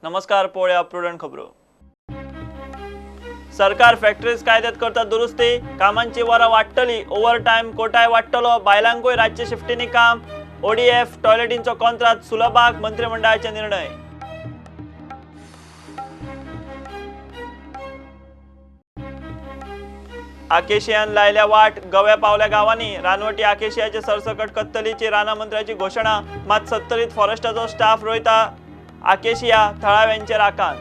नमस्कार, पोळ्या प्रुडंट खबरो. सरकार फॅक्टरीज कायद्यात करता दुरुस्ती, कामांची वरां वाडटली, ओव्हरटाइम कोटाय वाडटलो, बायलांकूय रातचे शिफ्टींनी काम, ओडीएफ टॉयलेटींचो कॉन्ट्रॅक्ट सुलभाक मंत्रिमंडळाचे निर्णय. आकेशियान लायल्या वाट, गव्या पावल्या गावांनी, रानवटी आकेशियाचे सरसकट कत्तलीची राना मंत्र्याची घोषणा, मात सत्तरीत फॉरेस्टाचो स्टाफ रोयता आकेशिया थळाव्यांचेर आकांत.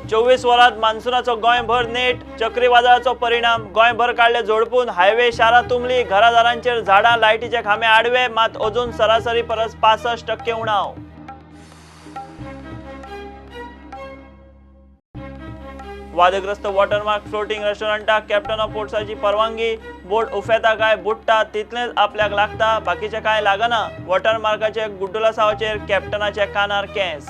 चोवीस वरांत मान्सूनाचो गोंयभर नेट, चक्रीवादळाचो परिणाम, गोंयभर काडले झोडपून हायवे शारां तुंबली, घरादारांचेर झाडां लायटीचे खांबे आडवे, मात अजून सरासरी परस 65% उणाव. वादग्रस्त वॉटरमार्क फ्लोटिंग रेस्टॉरंटाक कॅप्टन ऑफ पोर्ट्साची परवानगी, बोट उफेता काय बुडटा तितलेंच आपल्याक लागता, बाकीचे काय लागना. वॉटरमार्काचे गुड्डुलासावाचेर कॅप्टनाच्या कानार केस.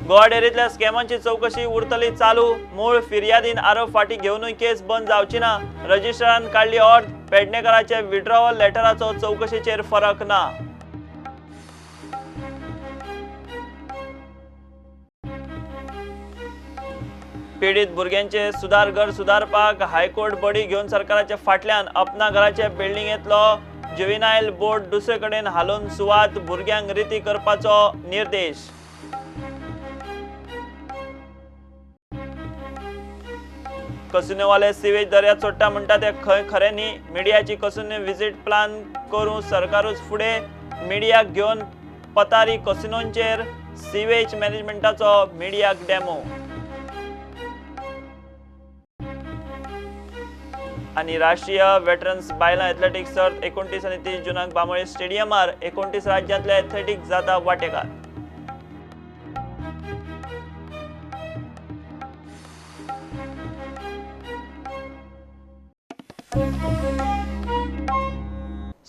गोवा डेअरीतल्या स्कॅमांची चौकशी उरतली चालू, मूळ फिर्यादीन आरोप फाटी घेवनूय केस बंद जावची ना. रजिस्ट्रारान काढली ऑर्ड, पेडणेकराचे विड्रॉवल लेटराचो चौकशीचेर फरक ना. पीडित भुरग्यांचे सुधार घर सुधारपाक हायकोर्ट बडी घेवन सरकाराच्या फाटल्यान अपना घराचे बिल्डिंगेतलो ज्युव्हेनायल बोर्ड दुसरे कडेन हालोवन सुवात भुरग्यांक रिती करपाचो निर्देश. कसिनोवाले सिवेज दर्यांत सोडटा म्हणटा ते खरें न्ही. मिडियाची कसिनो विजीट प्लान करून सरकारूच फुडें, मिडियाक घेवन पतारी कसिनोंचेर सिवेज मॅनेजमेंटाचो मिडियाक डेमो. आणि राष्ट्रीय वेटरन्स बायलां एथलेटिक्स सर्त 29 आनी 30 जुनाक बांबोळे स्टेडियमार 29 राज्यांतले एथलेटिक जाता वांटेकार.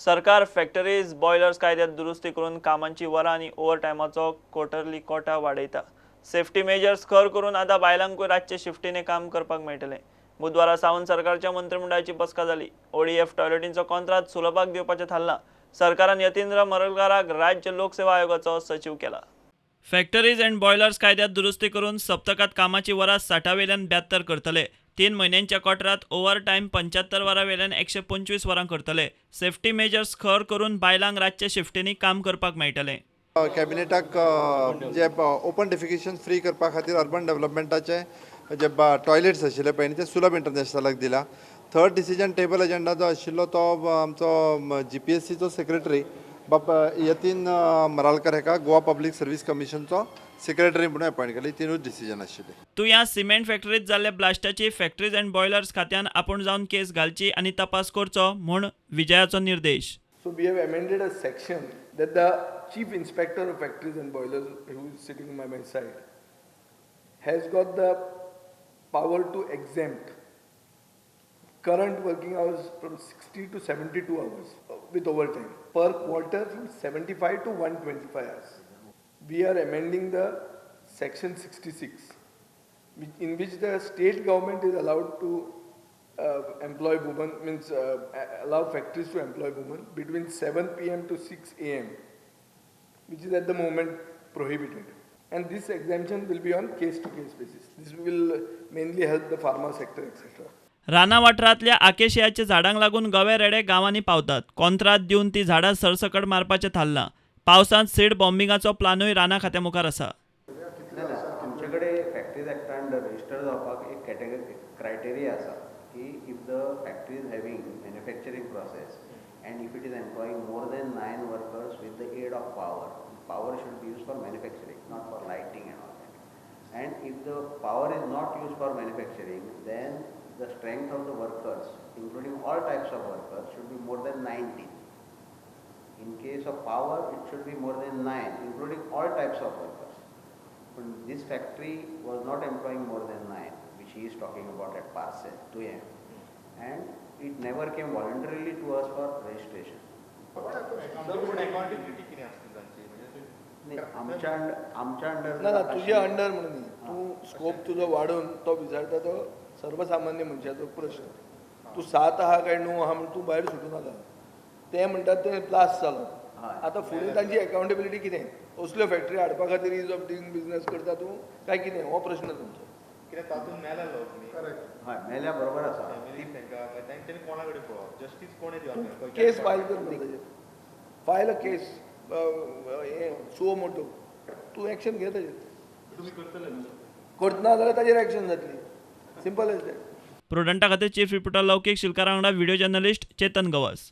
सरकार फॅक्टरीज बॉयलर्स कायद्यात दुरुस्ती करून कामांची वरां आनी ओव्हरटायमाचो क्वार्टरली कोटा वाडयता. सेफ्टी मेजर्स खर करून आतां बायलांकूय रातचे शिफ्टींनी काम करपाक मेळटलें. बुधवारा सावन सरकारच्या मंत्रिमंडळाची बसका जाली. ओडीएफ टॉयलेटींचो कॉन्ट्रॅक्ट सुलभाक दिवपाचें थारला. सरकारान यतींद्र मरलकाराक राज्य लोकसेवा आयोगाचो सचिव केला. फॅक्टरीज अँड बॉयलर्स कायद्यात दुरुस्ती करून सप्तकात कामाची वरां 60वेल्यान 72 करतले. 3 म्हयन्यांच्या क्वार्टरात ओव्हरटायम 75 वरां वेल्यान 125 वरां करतले. सेफ्टी मेजर्स खर करून बायलांक रातचे शिफ्टींनी काम करपाक मेळटलें. कॅबिनेटाक जे ओपन डेफिकेशन फ्री करपा खातीर अर्बन डेव्हलपमेंटाचे जे टॉयलेट्स आशिल्ले पळय ते सुलभ इंटरनॅशनलाक दिला. थर्ड डिसिजन टेबल एजेंडा जो आशिल्लो तो आमचो GPSCचो सेक्रेटरी यतीन मरालकर हेका गोवा पब्लीक सर्वीस कमिशनचो सेक्रेटरी म्हणून अपॉयंट केले. तीनूच डिसिजन आशिल्ले. तूं ह्या सिमेंट फॅक्टरीत जाल्ल्या ब्लास्टाची फॅक्टरीज अँड बॉयलर्स खात्यान आपूण जावन केस घालची आनी तपास करचो म्हूण विजयाचो निर्देश. So we have amended a section that the Chief Inspector of Factories and Boilers, who is sitting by my side, has got the power to exempt current working hours from 60 to 72 hours with overtime per quarter from 75 to 125 hours. We are amending the section 66, in which the state government is allowed to employ women, means allow factories to employ women between 7 p.m. to 6 a.m., which is at the moment prohibited. And this exemption will be on case-to-case basis. This will mainly help the pharma sector, etc. राना वाठारांतल्या आकेशियाच्या झाडांक लागून गवे रेडे गांवांनी पावतात. Contract दिवन ती झाडां सरसकट मारपाचें थारलां. पावसांत सीड बॉम्बिंगाचो प्लानूय राना खात्या मुखार आसा. आमचे कडेन फॅक्टरीज एक्टा अंडर रजिस्टर जावपाक एक कॅटेगरी क्रायटेरिया आसा की if the factory is having manufacturing process and if it is employing more than 9 workers with the aid of power should be used for manufacturing, not for lighting and all that. And if the power is not used for manufacturing, then the strength of the workers, including all types of workers, should be more than 90. In case of power, it should be more than 9, including all types of workers. But this factory was not employing more than 9, which he is talking about at Parcel 2M. And it never came voluntarily to us for registration. आमच्या under ना तुझ्या under म्हणून तू scope तुझो वाढून तो विचारता तो सर्वसामान्य मनशाचो प्रश्न. तूं 7 आहा काय 9 आहा म्हण तूं भायर सुटूं नाका. ते म्हणटात ते ब्लास्ट जालो. आतां फुडें तांची अकावंटेबिलिटी कितें? असल्यो फॅक्टरी हाडपा खातीर इज ऑफ डुईंग बिझनेस करता तूं काय कितें? हो प्रश्न तुमचो. कित्याक तातूंत मेला लोक न्ही. हय मेल्या बरोबर आसा. तेंच्यांनी कोणा कडेन पळोवप जस्टीस कोणें दिवप केस फायल कर म्हणून ताजेर. फायल अ केस हे सो मोटो. तूं एक्शन घे ताजेर. तुमी करतले न्हू. करतना जाल्यार ताजेर एक्शन जातली. Simple age that. प्रुडंटा खातीर चीफ रिपोर्टर लौकीक शिलकारा वांगडा व्हिडिओ जर्नलिस्ट चेतन गवस.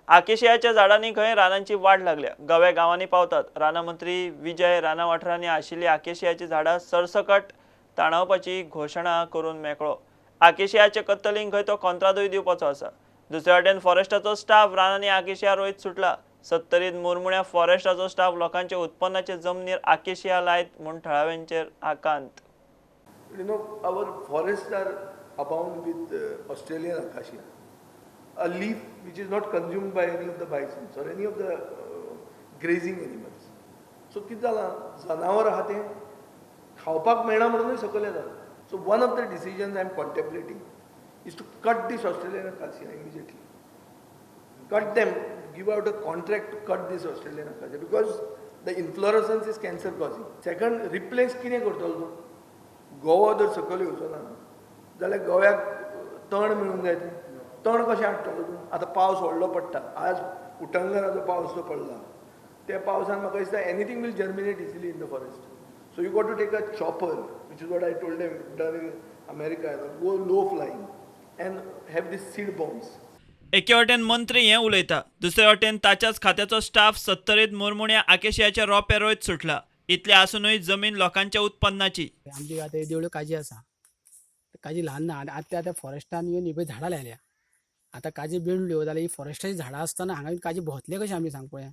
आकेशियाच्या झाडांनी खंय रानांची वाड लागल्या. गव्या गांवांनी पावतात. राना मंत्री विजय राना वाठारांनी आशिल्ली आकेशियाची झाडां सरसकट ताणवपाची घोशणा करून मेकळो. आकेशियाचे कत्तलींक खंय तो कंत्राटूय दिवपाचो आसा. दुसरे वटेन फॉरेस्टाचो स्टाफ रानांनी आकेशिया रोयत सुटला. 70 मुरमुण्या फॉरेस्टाचो स्टाफ लोकांच्या उत्पन्नाचे जमनीर आकेशिया लायत म्हूण थळाव्यांचेर आकांत. You know, our forests are abound with Australian acacia, a leaf which is not consumed by any of the bisons or any of the grazing animals. So कितें जालां जनावर आहा तें खावपाक मेळना म्हणूनय सकयल येता. So one of the decisions I am contemplating is to cut this Australian acacia immediately. Cut them, give out a contract to cut this Australian acacia because the inflorescence is cancer causing. Second, replace कितें करतलो तूं? गोवो जर सकयल येवचो ना जाल्यार गोव्याक तण मेळूंक जाय. तण कशें हाडटलो तूं? आतां पावस व्हडलो पडटा. आज उटंगराचो पावस जो पडला त्या पावसान म्हाका दिसता anything will germinate easily in the forest. So you got to take a chopper which is what I told them done in America. Go low flying and have these seed bombs. एके वटेन मंत्री हें उलयता. दुसरे वटेन ताच्याच खात्याचो staff 70 मुरमुण्या आकेशियाचे रोंपे रोयत सुटला. इतले आसूनय जमीन लोकांच्या उत्पन्नाची. आमची आतां देवळ्यो काजी आसा. काजी ल्हान ना आनी आतां फॉरेस्टान येवन ही पळय झाडां लायल्या. आतां काजी बेंडल्यो जाल्यार ही फॉरेस्टाची झाडां आसतना हांगा काजी भोंवतले कशें आमी सांग पळया.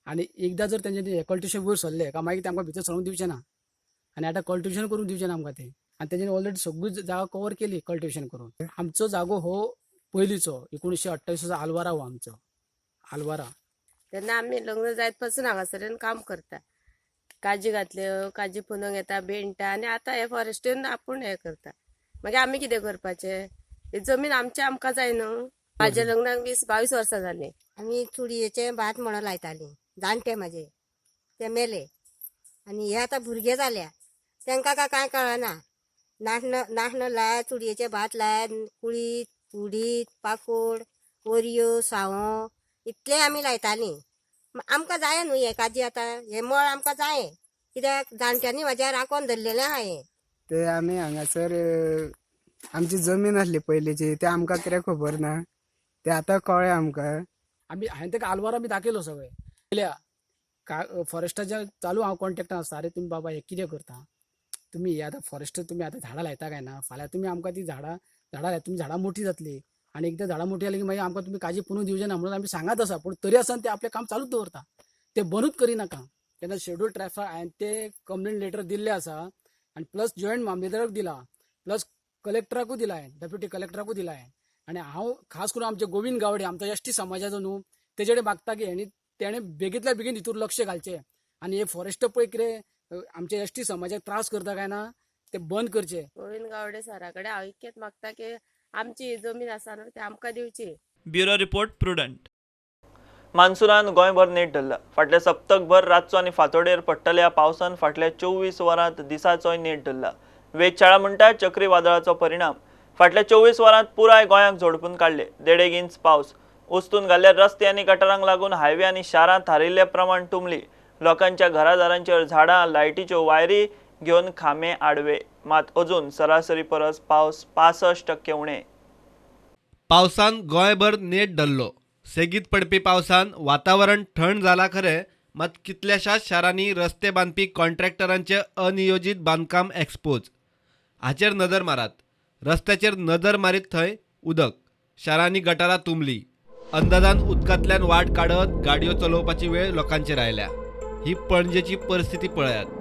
आनी एकदां जर तेंचे कल्टिवेशन वयर सरले काय मागीर ते आमकां भितर सरूंक दिवचे ना. आनी आतां कल्टिवेशन करूंक दिवचे ना आमकां ते. आनी तेंच्यांनी ऑलरेडी सगळी जागा कवर केली कल्टिवेशन करून. आमचो जागो हो पयलींचो 1928 आल्वारा हो आमचो आल्वारा. तेन्ना आमी लग्न जायत पासून हांगासर काम करता. काजी घातल्यो काजी पुनोंक येता बेंडटा आनी आतां हे फॉरेस्टीन आपूण हे करता. मागीर आमी कितें करपाचें? ही जमीन आमची आमकां जाय न्हू. म्हाज्या लग्नाक 20-22 वर्सां जालीं. आमी चुडयेचें भात म्हणून लायतालीं. जाणटे म्हाजे ते मेले आनी हे आतां भुरगे जाल्या तांकां कांय कळना. नाशण लाय चुडयेचे भात लाय कुळीत उडीद पाकोड ओरयो सावो इतले आमी लायतालीं. आमकां जाय न्हू हे काजी. आतां हे मळ आमकां जाय कित्याक जाणट्यांनी म्हाज्या राखोन धरलेलें आहा हें. ते आमी हांगासर आमची जमीन आसली पयलींची ते आमकां कितें खबर ना. ते आतां कळ्ळें आमकां. हांवें ताका आल्वारा बी दाखयलो सगळें. पयल्या फॉरेस्टाच्या चालू हांव कॉन्टेक्टान आसता. अरे तुमी बाबा हे कितें करता? तुमी हे आतां फॉरेस्ट तुमी आतां झाडां लायता काय ना? फाल्यां तुमी आमकां ती झाडां लाय तुमी झाडां मोठी जातली आनी एकदां झाडां मोठी जाली की मागीर आमकां तुमी काजी पुनू दिवचे ना म्हणून आमी सांगत आसा. पूण तरी आसतना ते आपलें काम चालूच दवरता. ते बंदूच करिनाका. तेन्ना शेड्यूल ट्रायब्स हांवें ते कंप्लेंट लेटर दिल्ले आसा आनी प्लस जॉयंट मामलेदाराक दिला प्लस कलेक्टराकूय दिला हांवें डेप्युटी कलेक्टराकूय दिला हांवें. आनी हांव खास करून आमचे गोविंद गावडे आमचो एसटी समाजाचो न्हू तेजे कडेन मागता की तेणें बेगींतल्या बेगीन हितूर लक्ष घालचें आनी हे फॉरेस्ट पळय कितें आमच्या एसटी समाजाक त्रास करता काय ना ते बंद करचे. गोविंद गावडे सरा कडेन हांव इतकेंच मागता की आमची जमीन आसा न्हू ती आमकां दिवची. Bureau report prudent. मान्सुनान गोंयभर नेट धरला. फाटल्या सप्तकभर रातचो आनी फांतोडेर पडटल्या पावसान फाटल्या 24 वरांत दिसाचोय नेट धरला. वेधशाळा म्हणटा चक्रीवादळाचो परिणाम. फाटल्या 24 वरांत पुराय गोंयाक झोडपून काडले. 1.5 इंच पावस. उस्तून घाल्ल्या रस्ते आनी गटारांक लागून हायवे आनी शारांत हारिल्ले प्रमाण तुंबली. लोकांच्या घरादारांचेर झाडां लायटीच्यो वायरी घेवन खांबे आडवे. मात अजून सरासरी परस पावस 65% उणे. पावसान गोंयभर नेट धरलो. सेगीत पडपी पावसान वातावरण थंड जाला खरें, मात कितल्याशाच शारांनी रस्ते बांदपी कॉन्ट्रॅक्टरांचे अनियोजीत बांदकाम एक्सपोज. हाचेर नदर मारात. रस्त्याचेर नदर मारीत थंय उदक. शारांनी गटारां तुंबली. अंदाजान उदकांतल्यान वाट काडत गाडयो चलोवपाची वेळ लोकांचेर आयल्या. ही पणजेची परिस्थिती पळयात.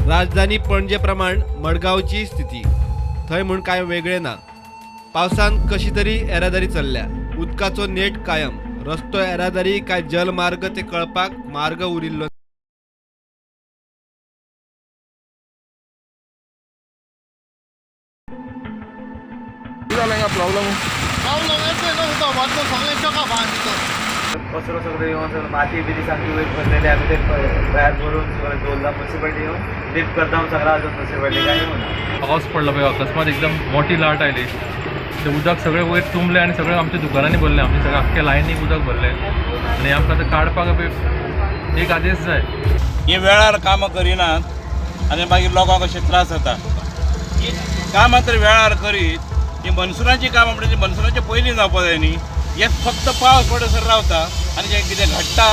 राजधानी पणजे प्रमाण मडगावची स्थिती थंय म्हूण काय वेगळे ना. पावसान कशी तरी येरादारी चल्ल्या, उदकाचो नेट कायम, रस्तो येरादारी काय जलमार्ग ते कळपाक मार्ग उरिल्लो. कचरो सगळं येऊन सगळं माती बिती सारखी वयर भरलेली आम्ही ते भायर भरून सगळं दोनदा म्युन्सिपाल्टी येऊन लिफ्ट करता सगळं अजून म्युन्सिपाल्टी काय येऊन पाऊस पडला पळय अकस्मात एकदम मोठी लाट आयली. ते उदक सगळें वयर तुंबलें आनी सगळें आमच्या दुकानांनी भरलें. आमचे सगळें आख्खे लायनीक उदक भरलें आनी आमकां आतां काडपाक एक आदेश जाय. हे वेळार कामां करिनात आनी मागीर लोकांक अशे त्रास जाता. कामां तर वेळार करीत, ही मनसुराची कामां म्हणजे मनसुराचे पयलीं जावपा जाय न्ही. हे फक्त पावस पडसर रावता आनी जें कितें घडटा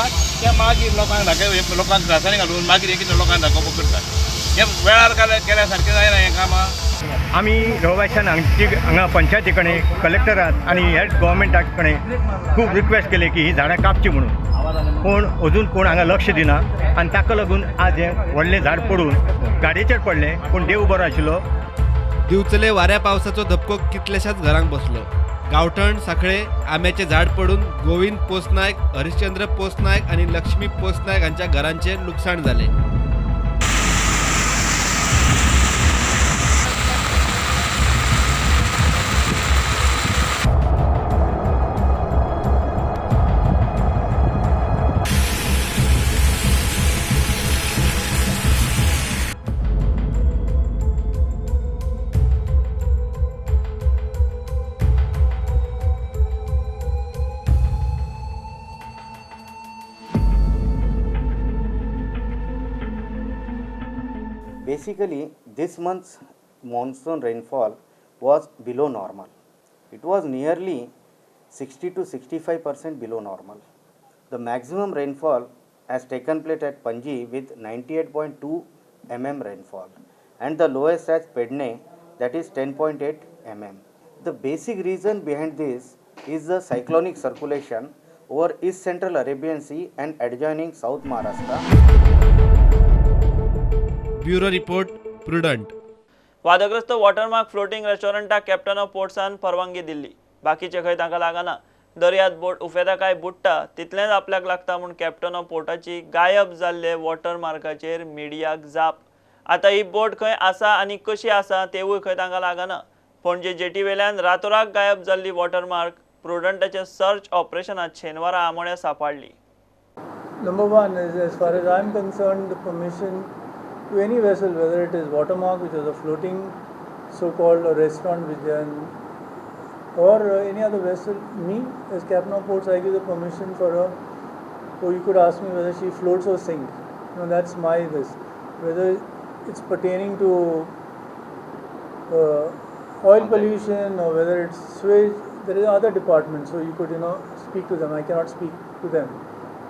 तें मागीर लोकांक त्रासांनी घालून मागीर हे कितें लोकांक दाखोवप करता. हे वेळार केल्या सारकें जायना हें कामां. आमी रहिवाशान हांगा पंचायती कडेन कलेक्टरात आनी हेड गव्हर्मेंटा कडेन खूब रिक्वेस्ट केली की ही झाडां कापची म्हणून, पूण अजून कोण हांगा लक्ष दिना आनी ताका लागून आज हें व्हडलें झाड पडून गाडयेचेर पडलें. पूण देव बरो आशिल्लो. दिवचले वाऱ्या पावसाचो धपको कितल्याशाच घरांक बसलो. गांवठण साखळे आंब्याचे झाड पडून गोविंद पोसनायक, हरिश्चंद्र पोसनायक आणि लक्ष्मी पोसनायक हांच्या घरांचे लुकसाण झाले. Basically, this month's monsoon rainfall was below normal. It was nearly 60 to 65% below normal. The maximum rainfall has taken place at Panji with 98.2 mm rainfall and the lowest at Pedne, that is 10.8 mm. The basic reason behind this is the cyclonic circulation over East Central Arabian Sea and adjoining South Maharashtra. Bureau report prudent. वादग्रस्त watermark floating रेस्टॉरंटाक captain of पोर्ट्सान परवानगी दिल्ली. बाकीचे खंय तांकां लागना. दर्यांत बोट उफेता काय बुडटा तितलेंच आपल्याक लागता म्हूण कॅप्टन ऑफ पोर्टाची गायब जाल्ले वॉटरमार्काचेर मिडियाक जाप. आतां ही बोट खंय आसा आनी कशी आसा तेवूय खंय तांकां लागना. पणजे जेटी वेल्यान रातोरात गायब जाल्ली वॉटरमार्क प्रुडंटाच्या सर्च ऑपरेशनात शेनवारा आमोण्या सांपडली. Number one is, as far as I'm concerned, the permission to any vessel, whether it is watermark, which is a floating so-called restaurant, which then, or any other vessel, me as captain of ports, I give the permission for her. So you could ask me whether she floats or sinks. That's my this. Whether it's pertaining to oil pollution or whether it's sewage, there is other departments, so you could speak to them. I cannot speak to them.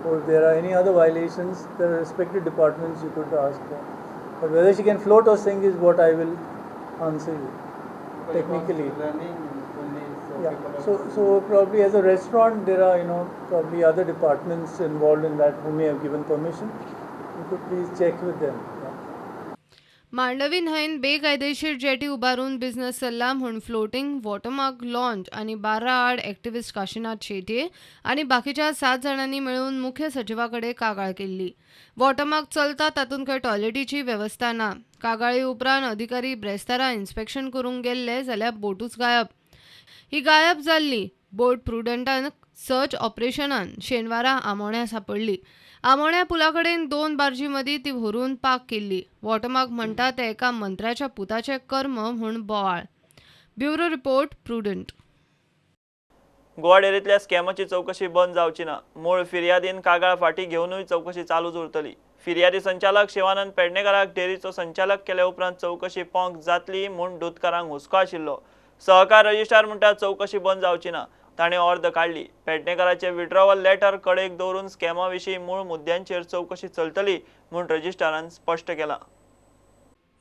Or if there are any other violations, there are respective departments you could ask for. But whether she can float or sink is what I will answer you technically. Yeah. So probably as a restaurant, there are probably other departments involved in that who may have given permission. You could please check with them. Mandvi न्हंयेत बेकायदेशीर jetty उबारून business चल्ला म्हूण floating watermark launch आनी 12 आड एक्टिव्हिस्ट काशीनाथ शेटये आनी बाकीच्या 7 जाणांनी मेळून मुख्य सचिवा कडेन कागाळ केल्ली. वॉटरमार्क चलता तातूंत खंय टॉयलेटीची वेवस्था ना. कागाळी उपरांत अधिकारी ब्रेस्तारा इन्स्पेक्शन करूंक गेल्ले जाल्यार बोटूच गायब. ही गायब जाल्ली बोट प्रुडंटान सर्च ऑपरेशनान शेनवारा आमोण्या सांपडली. आमोण्या पुला कडेन 2 बार्जी मदीं ती व्हरून पाक केल्ली. वॉटरमार्क म्हणटा ते एका मंत्र्याच्या पुताचें कर्म म्हूण बोवाळ. Bureau report Prudent. गोवा डेअरींतल्या स्कॅमाची चवकशी बंद जावची ना. मूळ फिर्यादीन कागाळ फाटी घेवनूय चवकशी चालूच उरतली. फिर्यादी संचालक शिवानंद पेडणेकाराक डेअरीचो संचालक केले उपरांत चवकशी पोंक जातली म्हूण दुधकारांक हुस्को आशिल्लो. सहकार रजिस्ट्रार म्हणटा चवकशी बंद जावची ना. ताणें अर्द काडली. पेडणेकाराचे विड्रॉवल लेटर कडेक दवरून स्कॅमा विशीं मूळ मुद्द्यांचेर चवकशी चलतली म्हूण रजिस्ट्रारान स्पश्ट केलां.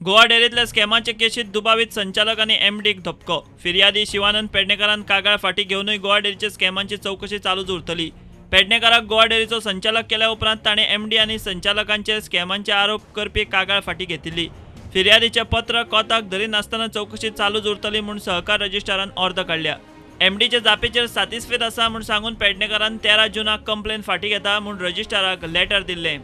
गोवा डेअरींतल्या स्कॅमाचे केशींत दुबावीत संचालक आनी एमडीक धपको. फिर्यादी शिवानंद पेडणेकारान कागाळ फाटी घेवनूय गोवा डेअरीचे स्कॅमांची चवकशी चालूच उरतली. पेडणेकाराक गोवा डेअरीचो संचालक केल्या उपरांत ताणें MD आनी संचालकांचेर स्कॅमांचे आरोप करपी कागाळ फाटी घेतिल्ली. फिर्यादीचें पत्र कोताक धरिनासतना चवकशी चालूच उरतली म्हूण सहकार रजिस्ट्रारान अर्द काडल्या. MDचे जापेचेर सातिस्फीत आसा म्हूण सांगून पेडणेकारान 13 जूनाक कंप्लेन फाटी घेता म्हूण रजिस्ट्राराक लेटर दिल्लें.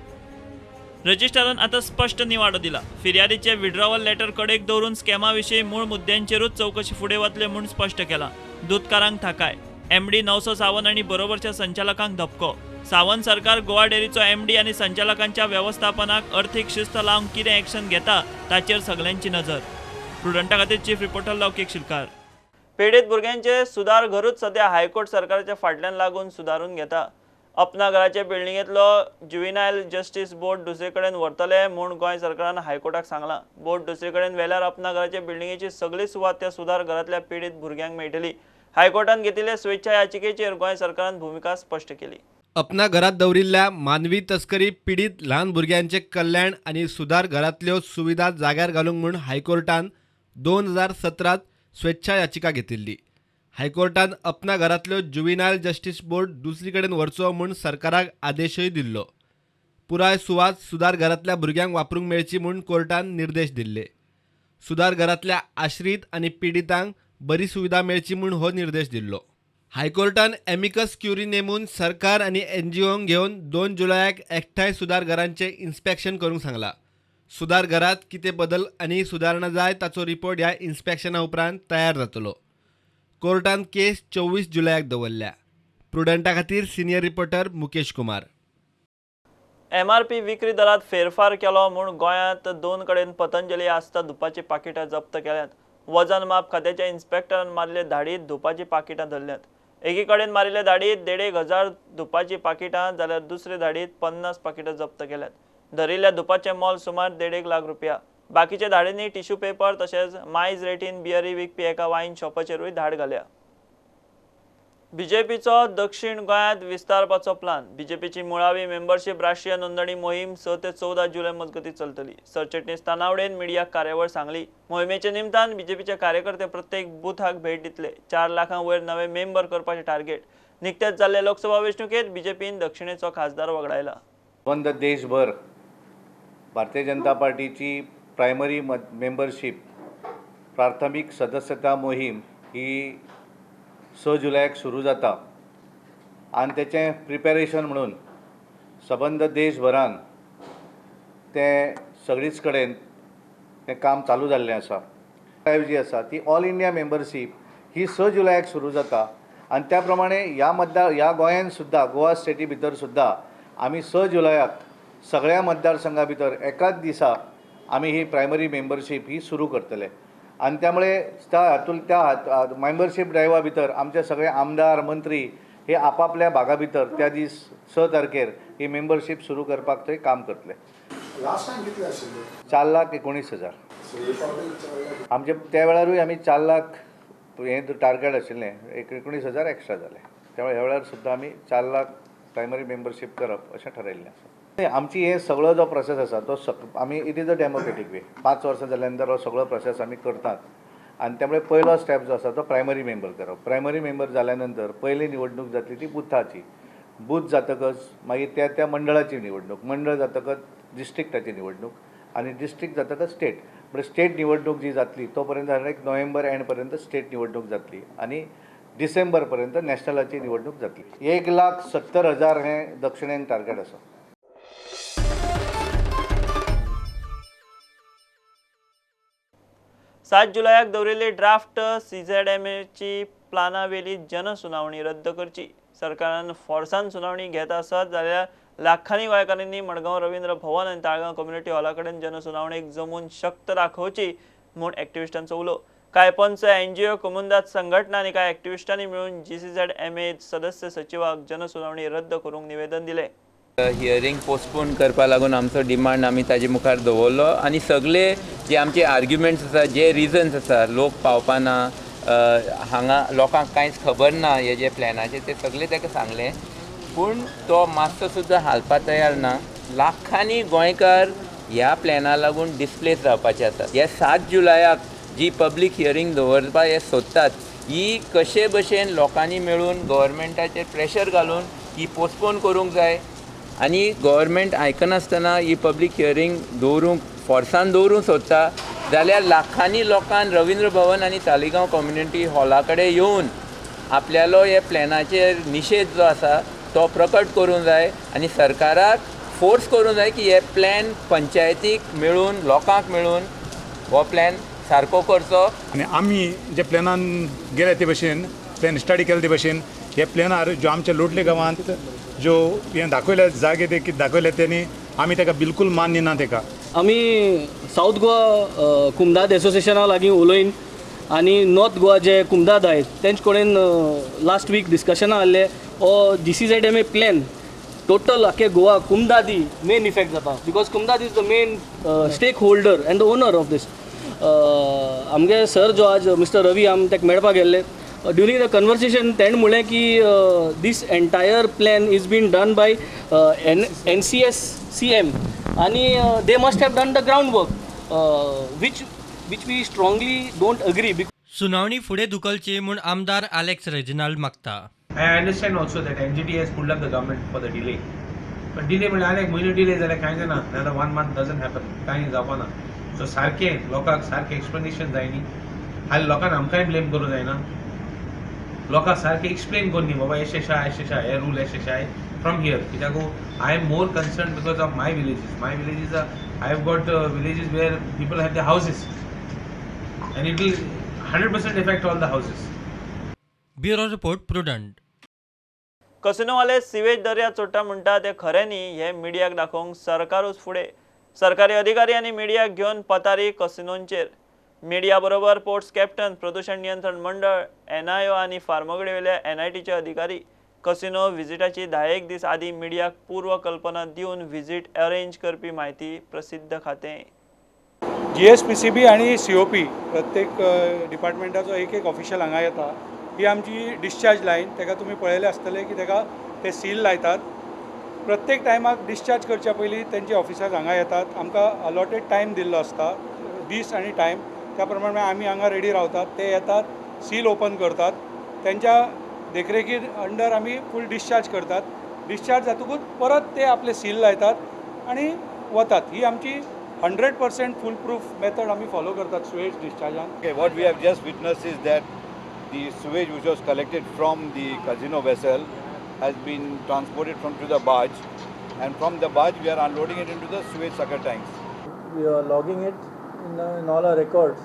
रजिस्ट्रारान आतां स्पश्ट निवाडो दिला. फिर्यादीचे विड्रॉवल लेटर कडेक दवरून स्कॅमा विशीं मूळ मुद्द्यांचेरूच चवकशी फुडें वतले म्हूण स्पश्ट केलां. दूदकारांक थाकाय, MD नवसो सावंत आनी बरोबरच्या संचालकांक धपको. सावंत सरकार गोवा डेअरीचो MD आनी संचालकांच्या वेवस्थापनाक अर्थीक शिस्त लावंक कितें एक्शन घेता ताचेर सगळ्यांची नजर. प्रुडंटा खातीर चीफ रिपोर्टर लौकीक शिलकार. पीडित भुरग्यांचे सुदार घरूच सध्या हायकोर्ट सरकाराच्या फाटल्यान लागून सुदारून घेता. अपना घराचे बिल्डिंगेतलो ज्युव्हिनायल जस्टिस बोर्ड दुसरे कडेन व्हरतले म्हूण गोंय सरकारान हायकोर्टाक सांगलां. बोर्ड दुसरे कडेन व्हेल्यार अपना घराचे बिल्डिंगेची सगळी सुवात त्या सुदार घरांतल्या पीडित भुरग्यांक मेळटली. हायकोर्टान घेतिल्ले स्वेच्छा याचिकेचेर गोंय सरकारान भूमिका स्पश्ट केली. अपना घरात दवरिल्ल्या मानवी तस्करी पीडित ल्हान भुरग्यांचे कल्याण आनी सुदार घरांतल्यो सुविधा जाग्यार घालूंक म्हूण हायकोर्टान 2017 स्वेच्छा याचिका घेतिल्ली. हायकोर्टान अपना घरांतल्यो ज्युव्हिनायल जस्टिस बोर्ड दुसरी कडेन व्हरचो म्हूण सरकाराक आदेशय दिल्लो. पुराय सुवात सुदार घरांतल्या भुरग्यांक वापरूंक मेळची म्हूण कोर्टान निर्देश दिल्ले. सुदार घरांतल्या आश्रीत आनी पिडितांक बरी सुविधा मेळची म्हूण हो निर्देश दिल्लो. हायकोर्टान एमिकस क्युरी नेमून सरकार आनी NGOंक घेवन 2 जुलयाक एकठांय सुदार घरांचें इन्स्पेक्शन करूंक सांगलां. सुदार घरांत कितें बदल आनी सुदारणा जाय ताचो रिपोर्ट ह्या इन्स्पेक्शना उपरांत तयार जातलो. कोर्टान केस 24 जुलयाक दवरल्या. प्रुडंटा खातीर senior reporter Mukesh Kumar. MRP विक्री दरात फेरफार केलो म्हूण गोंयांत 2 कडेन पतंजली आस्था धुपाची पाकिटां जप्त केल्यात. वजन माप खात्याच्या इन्स्पेक्टरान मारिल्ले धाडीत धुपाची पाकिटां धरल्यात. एकी कडेन मारिल्ले धाडीत 1,500 धुपाची पाकिटां जाल्यार दुसरे धाडीत 50 पाकिटां जप्त केल्यात. धरिल्ल्या धुपाचें मोल सुमार 1.5 लाख रुपया. बाकीच्या धाडींनी टिश्यू पेपर तशेंच मायज रेटीन बियरी विकपी एका वाईन शॉपाचेरूय धाड घाल्या. बीजेपीचो दक्षिण गोंयांत विस्तारपाचो प्लान. बीजेपीची मुळावी मेंबरशीप राष्ट्रीय नोंदणी मोहीम 6 ते 14 जुलय मजगतीं चलतली. सरचिटणीस तानावडेन मिडियाक कार्यावळ सांगली. मोहिमेचे निमतान बीजेपीचे कार्यकर्ते प्रत्येक बुथाक भेट दितले. 4 लाखां वयर नवे मेंबर करपाचे टार्गेट. निकतेच जाल्ले लोकसभा वेंचणुकेत बीजेपीन दक्षिणेचो खासदार वगडायला. संबंध देशभर भारतीय जनता पार्टीची प्रायमरी मेंबरशीप प्राथमीक सदस्यता मोहीम ही 6 जुलयाक सुरू जाता आनी तेचें प्रिपेरेशन म्हणून सबंद देशभरान तें सगळीच कडेन तें काम चालू जाल्लें आसा. जी आसा ती ऑल इंडिया मेंबरशीप ही 6 जुलयाक सुरू जाता आनी त्या प्रमाणे ह्या गोंयांत सुद्दां गोवा स्टेटी भितर सुद्दां आमी 6 जुलयाक सगळ्या मतदारसंघा भितर एकाच दिसा आमी ही प्रायमरी मेंबरशीप ही सुरू करतले. आनी त्यामुळे त्या मेंबरशीप ड्रायव्हा भितर आमचे सगळे आमदार मंत्री हे आपापल्या भागा भितर त्या दीस 6 तारखेर ही मेंबरशीप सुरू करपाक थंय काम करतले. 4,19,000 आमचे त्या वेळारूय आमी 4 लाख हें टार्गेट आशिल्लें 19,000 एक्स्ट्रा जाले. त्यामुळे ह्या वेळार सुद्दां आमी 4 लाख प्रायमरी मेंबरशीप करप अशें थारायिल्लें आसा. आमची हे सगळो जो प्रोसेस आसा तो आमी इट इज अ डेमोक्रेटीक वे. 5 वर्सां जाल्या नंतर हो सगळो प्रोसेस आमी करतात आनी त्यामुळे पयलो स्टेप जो आसा तो प्रायमरी मेंबर करप. प्रायमरी मेंबर जाल्या नंतर पयली निवडणूक जातली ती बुथाची. बूथ जातकच मागीर त्या मंडळाची निवडणूक. मंडळ जातकच डिस्ट्रिक्टाची निवडणूक आनी डिस्ट्रिक्ट जातकच स्टेट. म्हणजे स्टेट निवडणूक जी जातली तो पर्यंत नोव्हेंबर एंड पर्यंत स्टेट निवडणूक जातली आनी डिसेंबर पर्यंत नॅशनलाची निवडणूक जातली. 1,70,000 हें दक्षिणेन टार्गेट आसा. 7 जुलयाक दवरिल्ली ड्राफ्ट CZMAची प्लानावेली जनसुनावणी रद्द करची. सरकारान फोर्सान सुनावणी घेत आसत जाल्यार लाखांनी गोंयकारांनी मडगांव रवींद्र भवन आनी ताळगांव कम्युनिटी हॉला कडेन जनसुनावणेक जमून शक्त दाखोवची म्हूण एक्टिविस्टांचो उलो. कांय पंच NGO कमुनदाद संघटना आनी कांय एक्टिविस्टांनी मेळून GCZMA सदस्य सचिवाक जनसुनावणी रद्द करूंक निवेदन दिलें. हियरिंग पोस्टपोन करपा लागून आमचो डिमांड आमी ताजे मुखार दवरलो आनी सगळे जे आमचे आर्ग्युमेंट्स आसा जे रिजन्स आसा लोक पावपाना हांगा लोकांक कांयच खबर ना हे जे प्लॅनाचे ते सगळे ताका सांगले पूण तो मातसो सुद्दां हालपा तयार ना. लाखांनी गोंयकार ह्या प्लॅना लागून डिस्प्लेस जावपाचे आसात. हे 7 जुलयाक जी पब्लीक हियरिंग दवरपा हे सोदतात ही कशे भशेन लोकांनी मेळून गव्हर्मेंटाचेर प्रेशर घालून ही पोस्टपोन करूंक जाय आनी गव्हर्मेंट आयकनासतना ही पब्लीक हियरींग दवरूंक फोर्सान दवरूंक सोदता जाल्यार लाखांनी लोकांन रवींद्र भवन आनी तालिगांव कम्युनिटी हॉला कडेन येवन आपल्यालो हे प्लॅनाचेर निशेध जो आसा तो प्रकट करूंक जाय आनी सरकाराक फोर्स करूंक जाय की हे प्लॅन पंचायतीक मेळून लोकांक मेळून हो प्लॅन सारको करचो. आनी आमी जे प्लॅनान गेले ते भशेन प्लॅन स्टडी केले ते भशेन हे प्लॅनार ज्यो आमच्या लोटले गांवांत ज्यो हे दाखयले जागे ते कितें दाखयले तेणी आमी ताका बिलकूल मान्य ना ताका. आमी साऊथ गोवा कुमदाद एसोसिएशना लागीं उलयन आनी नॉर्थ गोवा जे कुमदाद आहेत तेंचे कडेन लास्ट वीक डिस्कशनां जाल्ले हो GCZMA प्लॅन टोटल आख्खे गोवा कुमदादी मेन इफेक्ट जाता बिकॉज कुमदाद is the main stakeholder and the owner of this. आमगे सर जो आज मिस्टर रवी आम ताका मेळपाक गेल्ले ड्युरींग द कन्वर्सेशन तेणें म्हणलें की this entire plan is been done by NCS-CM आनी they must have done the ground work which we strongly don't agree. सुनावणी फुडें धुकलची म्हूण आमदार आलेक्स रेजिनाल्ड मागता. I understand also that NGT has pulled up the government for the delay. But delay म्हणजे आनी एक म्हयनो delay जाल्यार कांय जायना. Another 1 month doesn't happen. कांय जावपाना. सो सारकें लोकांक सारकें एक्सप्लेनेशन जाय न्ही. हालीं लोकांक आमकांय ब्लेम करूं जायना. लोकांक सारकें एक्सप्लेन कोन्नी बाबा एशें आहा हे रूल एशें आहा फ्रॉम हियर. कित्याक I am more concern because of my villages. My villages I have got villages where people have the houses and it will 100% affect all the houses. Bureau report Prudent. कसिनोवाले sewage दर्यात सोडटा म्हणटा ते खरें न्ही हे मिडियाक दाखोवंक सरकारूच फुडें. सरकारी अधिकारी आनी मिडियाक घेवन पतारी कसिनोंचेर. मिडिया बरोबर पोर्ट्स कॅप्टन, प्रदूषण नियंत्रण मंडळ, NIO आनी फार्मागुडी वेल्या NITचे अधिकारी कसिनो व्हिजिटाची 10 दीस आदीं मिडियाक पूर्व कल्पना दिवन व्हिजिट अरेंज करपी म्हायती प्रसिद्ध खातें. GSPCB आणि COP प्रत्येक डिपार्टमेंटाचो एक ऑफिशियल हांगा येता. ही आमची डिस्चार्ज लायन. ताका तुमी पळयलें आसतलें की ताका ते सील लायतात. प्रत्येक टायमाक डिस्चार्ज करच्या पयलीं तेंचे ऑफिसर्स हांगा येतात. आमकां अलॉटेड टायम दिल्लो आसता, दीस आनी टायम. त्या प्रमाणे आमी हांगा रेडी रावतात. ते येतात, सील ओपन करतात. त्यांच्या देखरेखी अंडर आमी फूल डिस्चार्ज करतात. डिस्चार्ज जातकूच परत ते आपले सील लायतात आनी वतात. ही आमची 100% foolproof method आम्ही follow करतात sewage discharge. Okay, what we have just witnessed is that the sewage which was collected from the casino vessel has been transported to the barge, and from the barge we are unloading it into the sewage sucker tanks. We are logging it in all our records.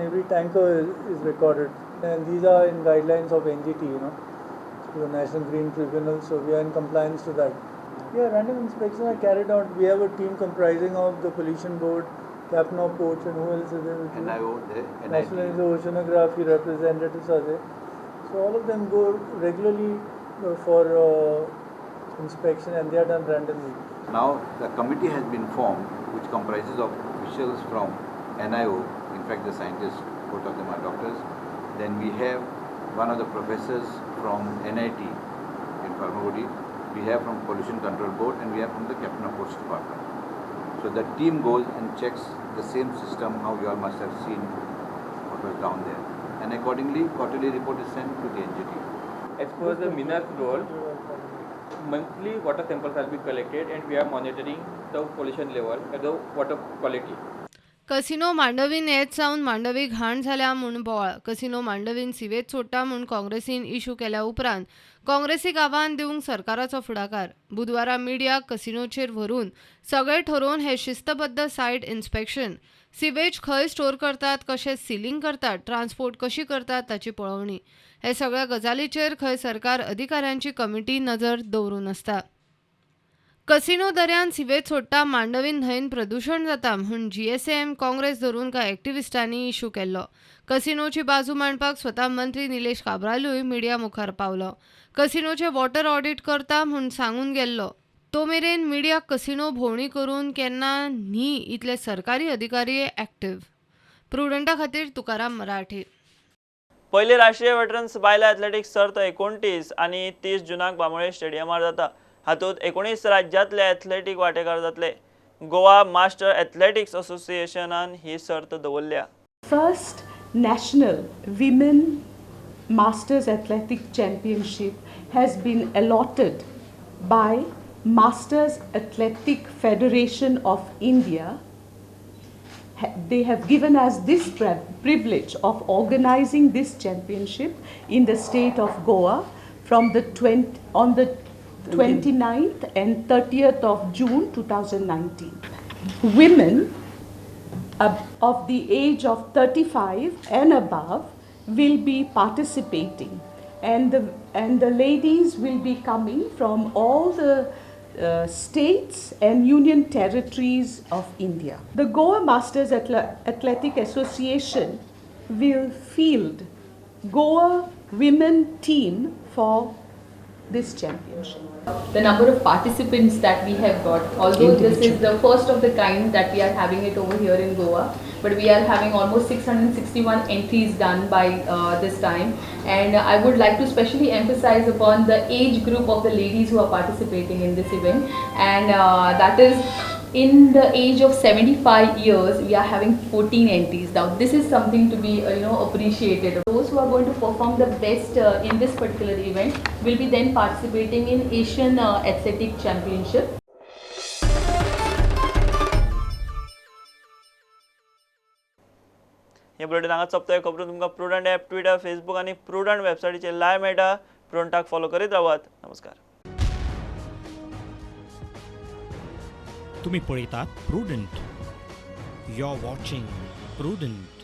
Every tanker is recorded, and these are in guidelines of NGT, the National Green Tribunal. So we are in compliance to that. Yeah, random inspections are carried out. We have a team comprising of the Pollution Board, Captain of Ports, and who else is there? NIO, National Oceanography representatives are there. So all of them go regularly for inspection, and they are done randomly. Now the committee has been formed, which comprises of officials from NIO. In fact, the scientists, both of them are doctors. Then we have one of the professors from NIT in Farmagudi. We have from Pollution Control Board, and we have from the Captain of Ports Department. So the team goes and checks the same system how you all must have seen what was down there. And accordingly, quarterly report is sent to the NGT. As per the MINA's role, monthly water samples will be collected and we are monitoring the pollution level and the water quality. Casino मांडवीन येत सावन मांडवी घाण झाल्या म्हूण बोवाळ. Casino मांडवीन sewage सोडटा म्हूण काँग्रेसीन इशू केल्या उपरांत काँग्रेसीक आव्हान दिवंक सरकाराचो फुडाकार. बुधवारा मिडियाक कसिनोचेर व्हरून सगळे ठरोवन हे शिस्तबद्ध सायट इन्स्पेक्शन, सिवेज खंय स्टोर करतात, कशें सिलींग करतात, ट्रान्सपोर्ट कशी करतात ताची पळोवणी, हे सगळ्या गजालीचेर खंय सरकार अधिकाऱ्यांची कमिटी नजर दवरून आसता. कसिनो दर्यान सिवेज सोडटा मांडवीन न्हंयेन प्रदूषण जाता म्हूण GSAM काँग्रेस धरून कांय एक्टिविस्टांनी इशू केल्लो. कसिनोची बाजू मांडपाक स्वता मंत्री निलेश काब्रालूय मिडिया मुखार पावलो. कसिनोचे वॉटर ऑडिट करता म्हूण सांगून गेल्लो. तो मेरेन मिडियाक कसिनो भोंवडी करून केन्ना न्ही इतले सरकारी अधिकारी एक्टिव्ह. प्रुडंटा खातीर तुकाराम मराठे. पयली राष्ट्रीय वेटरन्स बायला एथलेटिक्स सर्त 29 आनी 30 जूनाक बांबोळे स्टेडियमार जाता. हातूंत 19 राज्यांतले एथलेटीक वांटेकार जातले. गोवा मास्टर एथलेटिक्स असोसिएशनान ही सर्त दवरल्या. First national women Masters Athletic Championship has been allotted by Masters Athletic Federation of India. They have given us this privilege of organizing this championship in the state of Goa from on the 29th and 30th of June 2019. Women of the age of 35 and above will be participating, and the ladies will be coming from all the states and union territories of India. The Goa Masters Athletic Association will field Goa women team for this championship. The number of participants that we have got, although this is the first of the kind that we are having it over here in Goa, but we are having almost 661 entries done by this time, and I would like to specially emphasize upon the age group of the ladies who are participating in this event, and that is in the age of 75 years we are having 14 entries. Now this is something to be appreciated. Those who are going to perform the best in this particular event will be then participating in Asian Athletic Championship. हे bulletin हांगा सोंपता. खबरो तुमकां Prudent app, Twitter, Facebook आणि Prudent वेबसायटीचेर live मेळटा. प्रुडंटाक follow करीत रावात. नमस्कार. तुम्ही पळयतात Prudent. You are watching prudent.